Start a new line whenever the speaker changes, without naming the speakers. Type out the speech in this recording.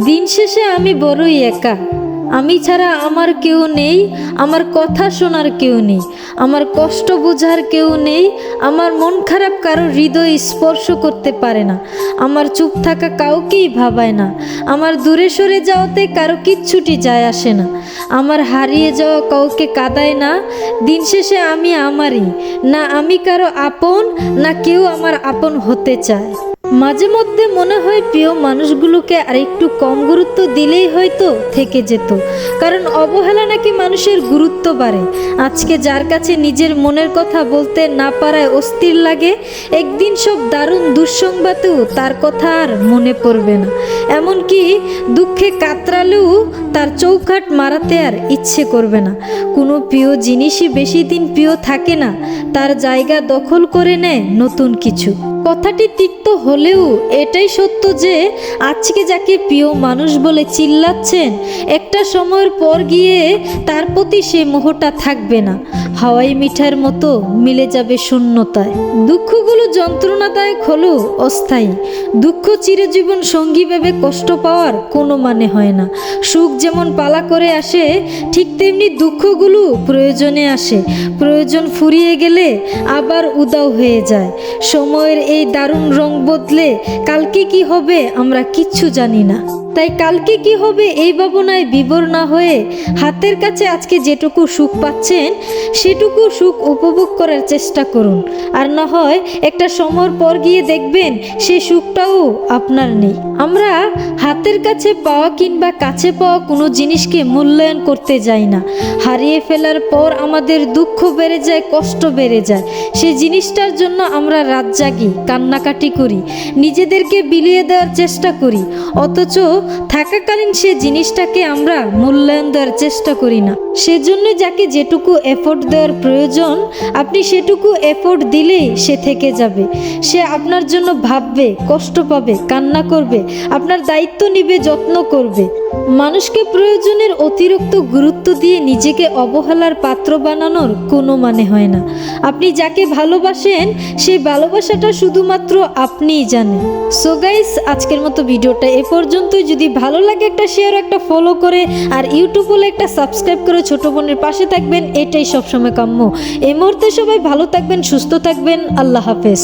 দিন শেষে আমি বড়ই একা। আমি ছাড়া আমার কেউ নেই, আমার কথা শোনার কেউ নেই, আমার কষ্ট বোঝার কেউ নেই, আমার মন খারাপ কারো হৃদয় স্পর্শ করতে পারে না, আমার চুপ থাকা কাউকেই ভাবায় না, আমার দূরে সরে যাওয়াতে কারো কিচ্ছুটি যায় আসে না, আমার হারিয়ে যাওয়া কাউকে কাঁদায় না। দিন শেষে আমি আমারই, না আমি কারো আপন, না কেউ আমার আপন হতে চায়। মাঝে মধ্যে মনে হয় প্রিয় মানুষগুলোকে আর একটু কম গুরুত্ব দিলেই হয়তো থেকে যেত, কারণ অবহেলা নাকি মানুষের গুরুত্ব বাড়ে। আজকে যার কাছে নিজের মনের কথা বলতে না পারায় অস্থির লাগে, একদিন সব দারুণ দুঃসংবাদেও তার কথা আর মনে পড়বে না। এমনকি দুঃখে কাতরালেও তার চৌকাঠ মারাতে আর ইচ্ছে করবে না। কোনো প্রিয় জিনিসই বেশি দিন প্রিয় থাকে না, তার জায়গা দখল করে নেয় নতুন কিছু। কথাটি তিক্ত হলেও এটাই সত্য যে আজকে যাকে প্রিয় মানুষ বলে চিল্লাচ্ছেন, একটা সময়ের পর গিয়ে তার প্রতি সে মোহটা থাকবে না, হাওয়াই মিঠার মতো মিলে যাবে শূন্যতায়। দুঃখগুলো যন্ত্রণাদায়ক হলেও অস্থায়ী। দুঃখ চিরজীবন সঙ্গী ভেবে কষ্ট পাওয়ার কোনো মানে হয় না। সুখ যেমন পালা করে আসে, ঠিক তেমনি দুঃখগুলো প্রয়োজনে আসে। প্রয়োজন ফুরিয়ে গেলে আবার উদাও হয়ে যায়। সময়ের এই দারুণ রং বদলে কালকে কি হবে আমরা কিচ্ছু জানি না। তাই কালকে কি হবে এই ভাবনায় বিভোর না হয়ে হাতের কাছে আজকে যেটুকু সুখ পাচ্ছেন সেটুকু সুখ উপভোগ করার চেষ্টা করুন। আর না হয় একটা সময়ের পর গিয়ে দেখবেন সেই সুখটাও আপনার নেই। আমরা হাতের কাছে পাওয়া কিংবা কাছে পাওয়া কোনো জিনিসকে মূল্যায়ন করতে যাই না। হারিয়ে ফেলার পর আমাদের দুঃখ বেড়ে যায়, কষ্ট বেড়ে যায়। সেই জিনিসটার জন্য আমরা রাত জাগি, কান্নাকাটি করি, নিজেদেরকে বিলিয়ে দেওয়ার চেষ্টা করি, অথচ থাকাকালীন সে জিনিসটাকে আমরা মূল্যায়ন দেওয়ার চেষ্টা করি না। সেজন্য যাকে যেটুকু এফোর্ট দেওয়ার প্রয়োজন আপনি সেটুকু এফোর্ট দিলেই সে থেকে যাবে। সে আপনার জন্য ভাববে, কষ্ট পাবে, কান্না করবে, আপনার দায়িত্ব নিবে, যত্ন করবে। মানুষকে প্রয়োজনের অতিরিক্ত গুরুত্ব দিয়ে নিজেকে অবহেলার পাত্র বানানোর কোনো মানে হয় না। আপনি যাকে ভালোবাসেন সেই ভালোবাসাটা শুধুমাত্র আপনিই জানেন। সো গাইস, আজকের মতো ভিডিওটা এ পর্যন্তই। যদি ভালো লাগে একটা শেয়ার, একটা ফলো করে আর ইউটিউব হলে একটা সাবস্ক্রাইব করে ছোট বোনের পাশে থাকবেন, এটাই সবসময় কাম্য। এই মুহূর্তে সবাই ভালো থাকবেন, সুস্থ থাকবেন। আল্লাহ হাফেজ।